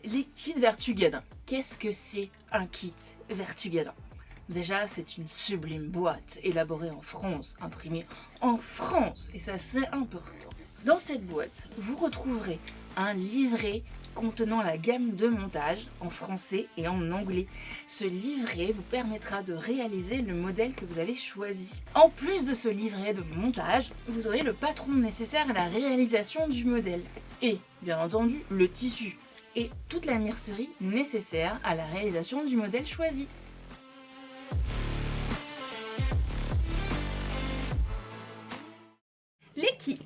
Les kits Vertugadin. Qu'est-ce que c'est un kit Vertugadin? Déjà, c'est une sublime boîte élaborée en France, imprimée en France, et ça c'est important. Dans cette boîte, vous retrouverez un livret contenant la gamme de montage en français et en anglais. Ce livret vous permettra de réaliser le modèle que vous avez choisi. En plus de ce livret de montage, vous aurez le patron nécessaire à la réalisation du modèle. Et, bien entendu, le tissu et toute la mercerie nécessaire à la réalisation du modèle choisi. Les kits.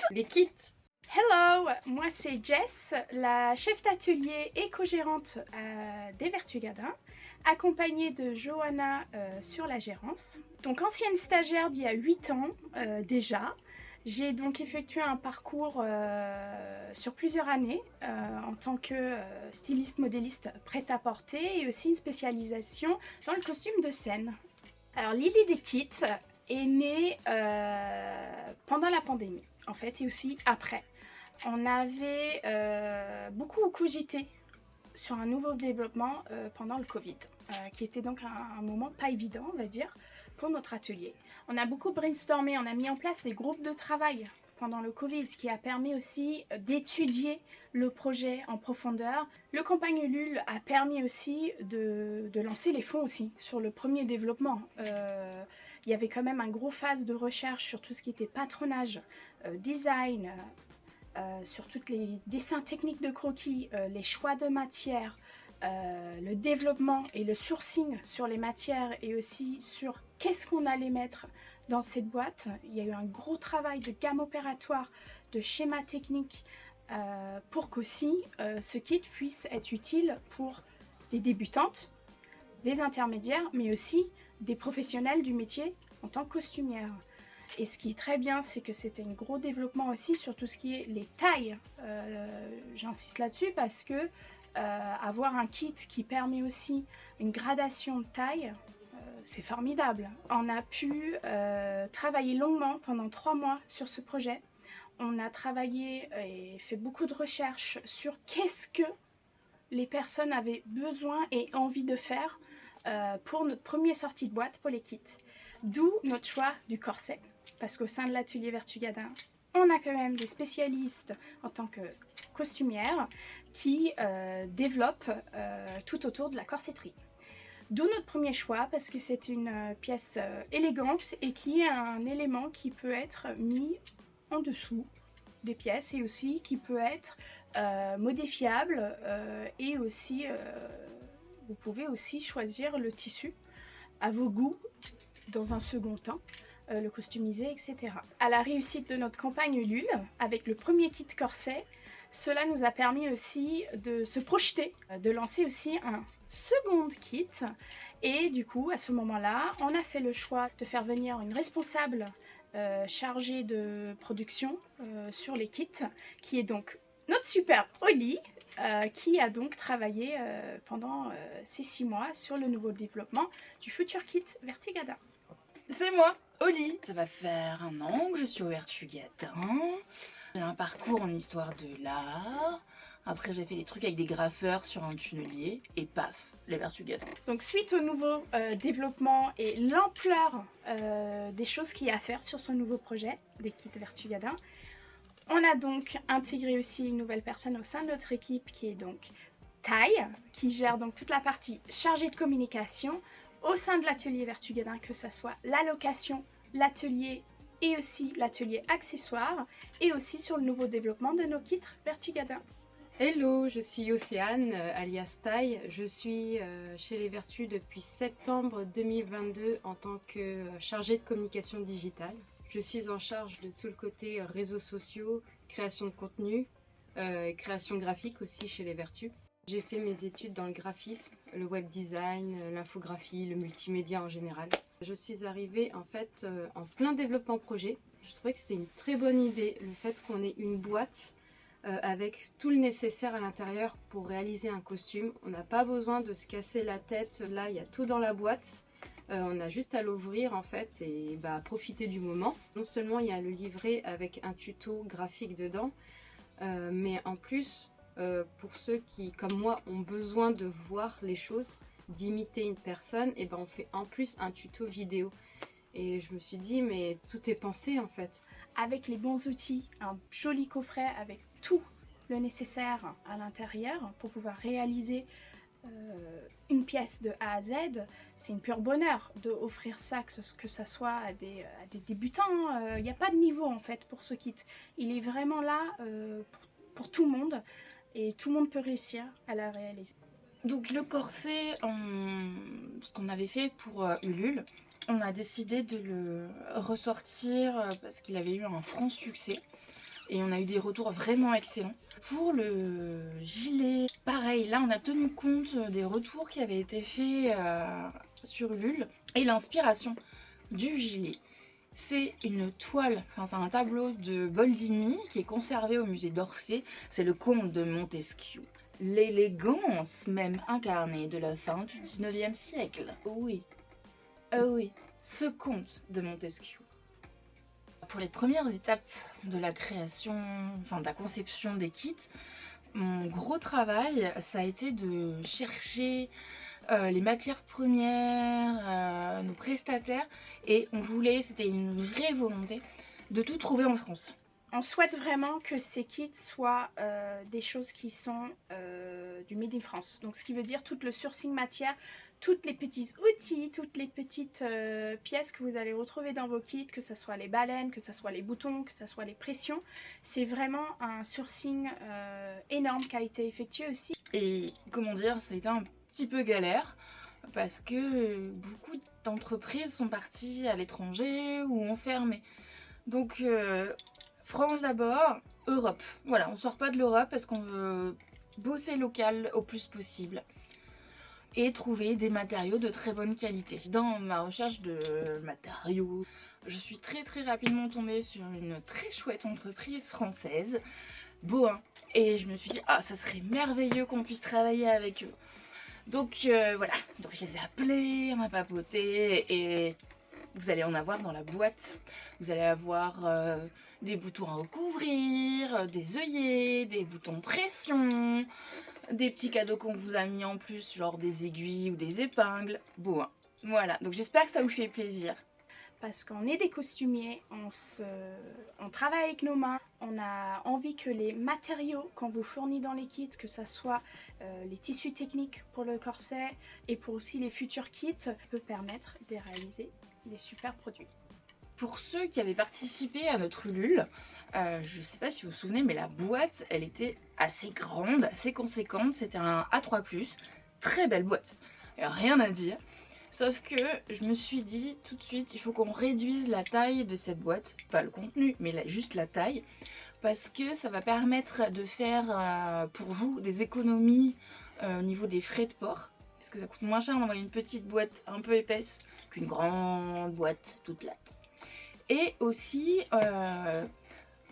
Les kits. Hello, moi c'est Jess, la chef d'atelier et co-gérante des Vertugadin, accompagnée de Johanna sur la gérance. Donc ancienne stagiaire d'il y a 8 ans déjà. J'ai donc effectué un parcours sur plusieurs années en tant que styliste modéliste prêt-à-porter et aussi une spécialisation dans le costume de scène. Alors l'idée des kits est née pendant la pandémie en fait et aussi après. On avait beaucoup cogité sur un nouveau développement pendant le Covid, qui était donc un moment pas évident, on va dire, pour notre atelier. On a beaucoup brainstormé, on a mis en place des groupes de travail pendant le Covid, qui a permis aussi d'étudier le projet en profondeur. Le Campagne Ulule a permis aussi de lancer les fonds aussi sur le premier développement. Il y avait quand même un gros phase de recherche sur tout ce qui était patronage, design, sur tous les dessins techniques de croquis, les choix de matières, le développement et le sourcing sur les matières et aussi sur qu'est-ce qu'on allait mettre dans cette boîte. Il y a eu un gros travail de gamme opératoire, de schéma technique pour qu'aussi ce kit puisse être utile pour des débutantes, des intermédiaires, mais aussi des professionnels du métier en tant que costumière. Et ce qui est très bien, c'est que c'était un gros développement aussi sur tout ce qui est les tailles. J'insiste là-dessus parce que avoir un kit qui permet aussi une gradation de taille, c'est formidable. On a pu travailler longuement pendant 3 mois sur ce projet. On a travaillé et fait beaucoup de recherches sur qu'est-ce que les personnes avaient besoin et envie de faire pour notre première sortie de boîte pour les kits. D'où notre choix du corset. Parce qu'au sein de l'atelier Vertugadin, on a quand même des spécialistes en tant que costumières qui développent tout autour de la corsetterie. D'où notre premier choix, parce que c'est une pièce élégante et qui est un élément qui peut être mis en dessous des pièces et aussi qui peut être modifiable et aussi vous pouvez aussi choisir le tissu à vos goûts dans un second temps. Le customiser, etc. À la réussite de notre campagne Ulule, avec le premier kit corset, cela nous a permis aussi de se projeter, de lancer aussi un second kit. Et du coup, à ce moment-là, on a fait le choix de faire venir une responsable chargée de production sur les kits, qui est donc notre superbe Oli, qui a donc travaillé pendant ces 6 mois sur le nouveau développement du futur kit Vertugadin. C'est moi, Oli. Ça va faire 1 an que je suis au Vertugadin. J'ai un parcours en histoire de l'art. Après, j'ai fait des trucs avec des graffeurs sur un tunnelier. Et paf, les Vertugadin. Donc, suite au nouveau développement et l'ampleur des choses qu'il y a à faire sur ce nouveau projet, des kits Vertugadin, on a donc intégré aussi une nouvelle personne au sein de notre équipe qui est donc Taille, qui gère donc toute la partie chargée de communication au sein de l'atelier Vertugadin, que ce soit la location, l'atelier et aussi l'atelier accessoires, et aussi sur le nouveau développement de nos kits Vertugadin. Hello, je suis Océane, alias Taille. Je suis chez Les Vertus depuis septembre 2022 en tant que chargée de communication digitale. Je suis en charge de tout le côté réseaux sociaux, création de contenu, création graphique aussi chez Les Vertus. J'ai fait mes études dans le graphisme, le web design, l'infographie, le multimédia en général. Je suis arrivée en fait en plein développement projet. Je trouvais que c'était une très bonne idée, le fait qu'on ait une boîte avec tout le nécessaire à l'intérieur pour réaliser un costume. On n'a pas besoin de se casser la tête, là il y a tout dans la boîte. On a juste à l'ouvrir en fait et profiter du moment. Non seulement il y a le livret avec un tuto graphique dedans, mais en plus pour ceux qui, comme moi, ont besoin de voir les choses, d'imiter une personne, et ben on fait en plus un tuto vidéo. Et je me suis dit, mais tout est pensé en fait. Avec les bons outils, un joli coffret avec tout le nécessaire à l'intérieur pour pouvoir réaliser une pièce de A à Z, c'est une pure bonheur de offrir ça, que ça soit à des débutants. Il n'y a pas de niveau en fait pour ce kit. Il est vraiment là pour tout le monde et tout le monde peut réussir à la réaliser. Donc le corset, ce qu'on avait fait pour Ulule, on a décidé de le ressortir parce qu'il avait eu un franc succès. Et on a eu des retours vraiment excellents. Pour le gilet, pareil, là on a tenu compte des retours qui avaient été faits sur Ulule. Et l'inspiration du gilet, c'est une toile, enfin c'est un tableau de Boldini qui est conservé au musée d'Orsay. C'est le comte de Montesquieu. L'élégance même incarnée de la fin du 19e siècle. Oui, oui, ce comte de Montesquieu. Pour les premières étapes de la création, enfin de la conception des kits, mon gros travail, ça a été de chercher les matières premières, nos prestataires, et on voulait, c'était une vraie volonté, de tout trouver en France. On souhaite vraiment que ces kits soient des choses qui sont du Made in France. Donc ce qui veut dire tout le sourcing matière, toutes les petits outils, toutes les petites pièces que vous allez retrouver dans vos kits, que ce soit les baleines, que ce soit les boutons, que ce soit les pressions. C'est vraiment un sourcing énorme qui a été effectué aussi. Et comment dire, ça a été un petit peu galère parce que beaucoup d'entreprises sont parties à l'étranger ou ont fermé. Donc France d'abord, Europe. Voilà, on sort pas de l'Europe parce qu'on veut bosser local au plus possible et trouver des matériaux de très bonne qualité. Dans ma recherche de matériaux, je suis très rapidement tombée sur une très chouette entreprise française, Boin, et je me suis dit, ah, ça serait merveilleux qu'on puisse travailler avec eux. Donc voilà, donc je les ai appelés, on a papoté, et vous allez en avoir dans la boîte. Vous allez avoir des boutons à recouvrir, des œillets, des boutons pression, des petits cadeaux qu'on vous a mis en plus, genre des aiguilles ou des épingles. Bon, voilà, donc j'espère que ça vous fait plaisir. Parce qu'on est des costumiers, on travaille avec nos mains, on a envie que les matériaux qu'on vous fournit dans les kits, que ce soit les tissus techniques pour le corset et pour aussi les futurs kits, peut permettre de réaliser des super produits. Pour ceux qui avaient participé à notre Ulule, je ne sais pas si vous vous souvenez, mais la boîte, elle était assez grande, assez conséquente. C'était un A3+, très belle boîte, rien à dire. Sauf que je me suis dit tout de suite, il faut qu'on réduise la taille de cette boîte, pas le contenu, mais juste la taille, parce que ça va permettre de faire pour vous des économies au niveau des frais de port. Parce que ça coûte moins cher d'envoyer une petite boîte un peu épaisse qu'une grande boîte toute plate. Et aussi,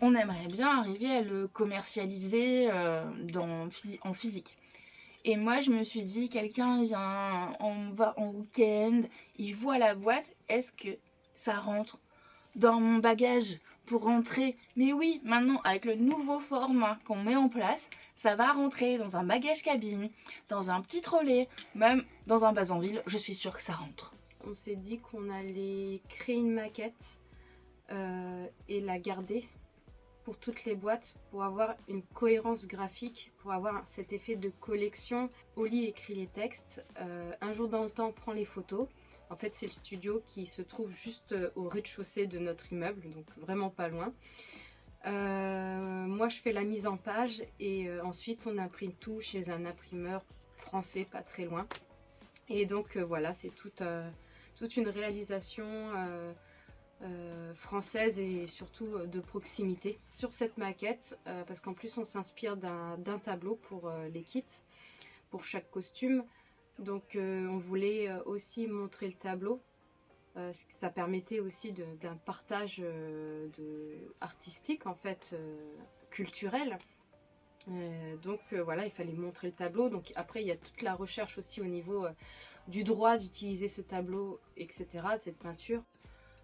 on aimerait bien arriver à le commercialiser en physique. Et moi, je me suis dit, quelqu'un vient, on va en week-end, il voit la boîte, est-ce que ça rentre dans mon bagage pour rentrer? Mais oui, maintenant, avec le nouveau format qu'on met en place, ça va rentrer dans un bagage cabine, dans un petit trolley, même dans un bas en ville, je suis sûre que ça rentre. On s'est dit qu'on allait créer une maquette et la garder pour toutes les boîtes, pour avoir une cohérence graphique, pour avoir cet effet de collection. Oli écrit les textes, un jour dans le temps prend les photos. En fait, c'est le studio qui se trouve juste au rez-de-chaussée de notre immeuble, donc vraiment pas loin. Moi, je fais la mise en page et ensuite on imprime tout chez un imprimeur français pas très loin. Et donc voilà, c'est toute une réalisation française et surtout de proximité sur cette maquette, parce qu'en plus on s'inspire d'un tableau pour les kits, pour chaque costume. Donc on voulait aussi montrer le tableau. Ça permettait aussi d'un partage artistique, en fait, culturel. Donc voilà, il fallait montrer le tableau. Donc après, il y a toute la recherche aussi au niveau du droit d'utiliser ce tableau, etc., de cette peinture.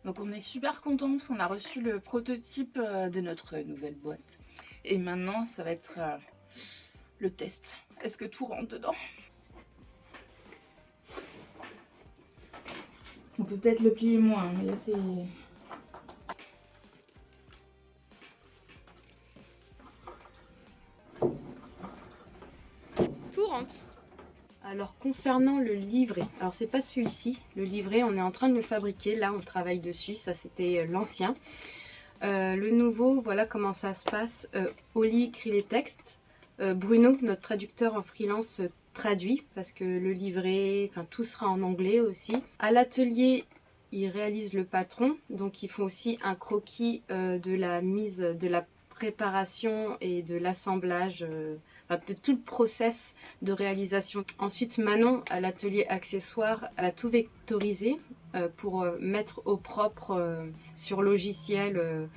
Donc on est super contents parce qu'on a reçu le prototype de notre nouvelle boîte. Et maintenant, ça va être le test. Est-ce que tout rentre dedans? On peut peut-être le plier moins, mais là c'est... Tout rentre. Alors concernant le livret, alors c'est pas celui-ci, le livret on est en train de le fabriquer, là on travaille dessus, ça c'était l'ancien. Le nouveau, voilà comment ça se passe. Oli écrit les textes, Bruno, notre traducteur en freelance, traduit parce que le livret, enfin tout sera en anglais aussi. À l'atelier, ils réalisent le patron, donc ils font aussi un croquis de la mise, de la préparation et de l'assemblage, de tout le process de réalisation. Ensuite, Manon, à l'atelier accessoires, a tout vectorisé pour mettre au propre sur logiciel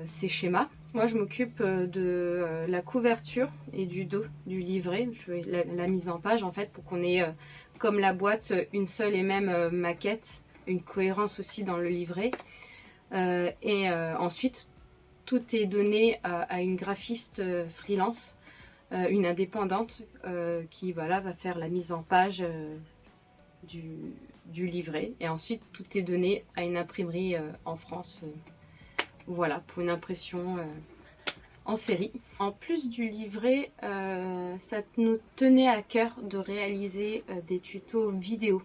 ces schémas. Moi, je m'occupe de la couverture et du dos du livret. Je fais la mise en page, en fait, pour qu'on ait, comme la boîte, une seule et même maquette, une cohérence aussi dans le livret. Ensuite, tout est donné à une graphiste freelance, une indépendante, qui voilà, va faire la mise en page du livret. Et ensuite, tout est donné à une imprimerie en France. Voilà, pour une impression en série. En plus du livret, ça nous tenait à cœur de réaliser des tutos vidéo.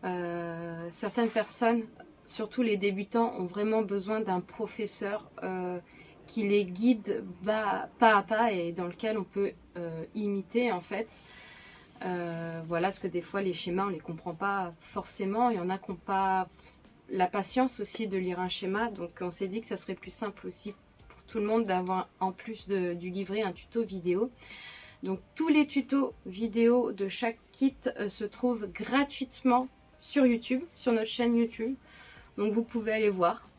Certaines personnes, surtout les débutants, ont vraiment besoin d'un professeur qui les guide pas à pas et dans lequel on peut imiter en fait. Voilà, parce que des fois les schémas on les comprend pas forcément, il y en a qui n'ont pas la patience aussi de lire un schéma, donc on s'est dit que ça serait plus simple aussi pour tout le monde d'avoir en plus du livret un tuto vidéo. Donc tous les tutos vidéo de chaque kit se trouvent gratuitement sur YouTube, sur notre chaîne YouTube, donc vous pouvez aller voir.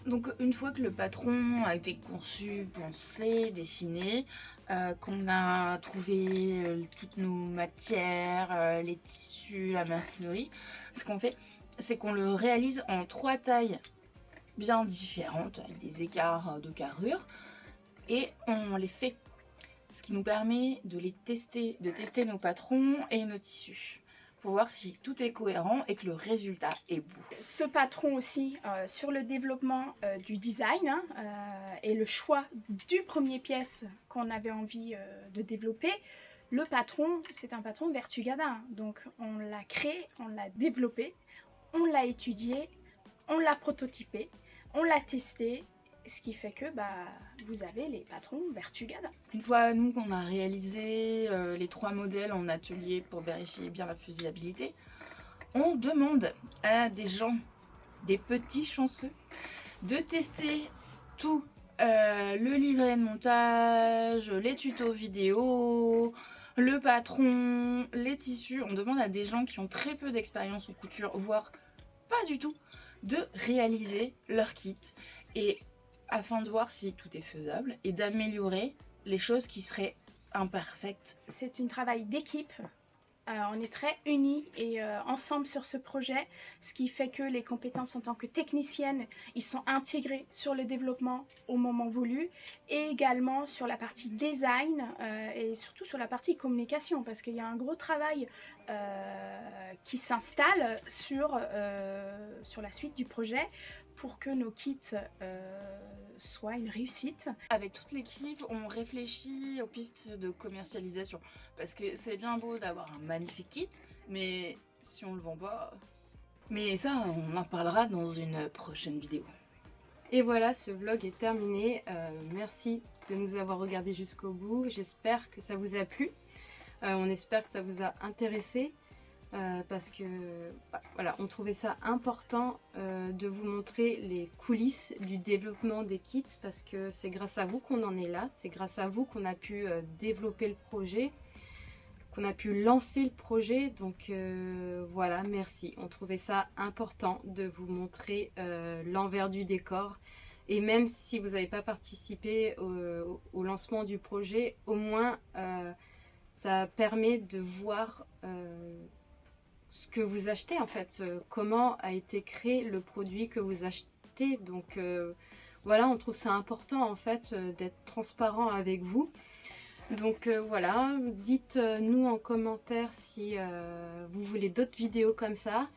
Donc une fois que le patron a été conçu, pensé, dessiné, qu'on a trouvé toutes nos matières, les tissus, la mercerie, ce qu'on fait, c'est qu'on le réalise en 3 tailles bien différentes, avec des écarts de carrure, et on les fait. Ce qui nous permet de tester nos patrons et nos tissus, pour voir si tout est cohérent et que le résultat est beau. Ce patron aussi sur le développement du design et le choix du premier pièce qu'on avait envie de développer. Le patron, c'est un patron Vertugadin, donc on l'a créé, on l'a développé, on l'a étudié, on l'a prototypé, on l'a testé, ce qui fait que vous avez les patrons Vertugadin. Une fois nous qu'on a réalisé les 3 modèles en atelier pour vérifier bien la faisabilité, on demande à des gens, des petits chanceux, de tester tout, le livret de montage, les tutos vidéo, le patron, les tissus. On demande à des gens qui ont très peu d'expérience en couture, voire pas du tout, de réaliser leur kit, et afin de voir si tout est faisable et d'améliorer les choses qui seraient imperfectes. C'est un travail d'équipe. On est très unis et ensemble sur ce projet, ce qui fait que les compétences en tant que technicienne, ils sont intégrés sur le développement au moment voulu, et également sur la partie design et surtout sur la partie communication, parce qu'il y a un gros travail qui s'installe sur la suite du projet pour que nos kits soient une réussite. Avec toute l'équipe, on réfléchit aux pistes de commercialisation, parce que c'est bien beau d'avoir un magnifique kit, mais si on le vend pas... Mais ça, on en parlera dans une prochaine vidéo. Et voilà, ce vlog est terminé. Merci de nous avoir regardé jusqu'au bout. J'espère que ça vous a plu. On espère que ça vous a intéressé. Parce que voilà, on trouvait ça important de vous montrer les coulisses du développement des kits, parce que c'est grâce à vous qu'on en est là, c'est grâce à vous qu'on a pu développer le projet, qu'on a pu lancer le projet. Donc voilà, merci. On trouvait ça important de vous montrer l'envers du décor, et même si vous n'avez pas participé au lancement du projet, au moins ça permet de voir ce que vous achetez en fait, comment a été créé le produit que vous achetez. Donc voilà, on trouve ça important en fait d'être transparent avec vous. Donc voilà, dites-nous en commentaire si vous voulez d'autres vidéos comme ça.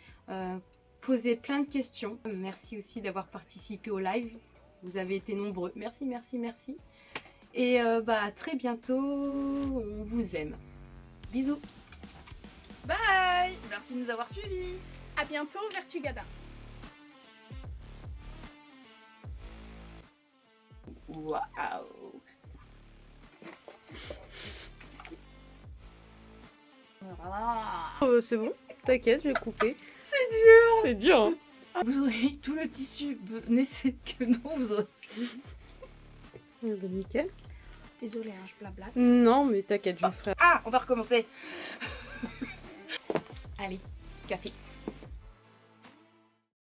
Posez plein de questions. Merci aussi d'avoir participé au live. Vous avez été nombreux. Merci, merci, merci. Et à très bientôt. On vous aime. Bisous. Bye! Merci de nous avoir suivis. À bientôt, Vertugadin. Waouh! C'est bon, t'inquiète, je vais couper. C'est dur! C'est dur, hein. Vous aurez tout le tissu, n'essayez que non, vous aurez. Nickel. Désolée, hein, je blablate. Non, mais t'inquiète, je ferai. Ah, on va recommencer. Allez, café.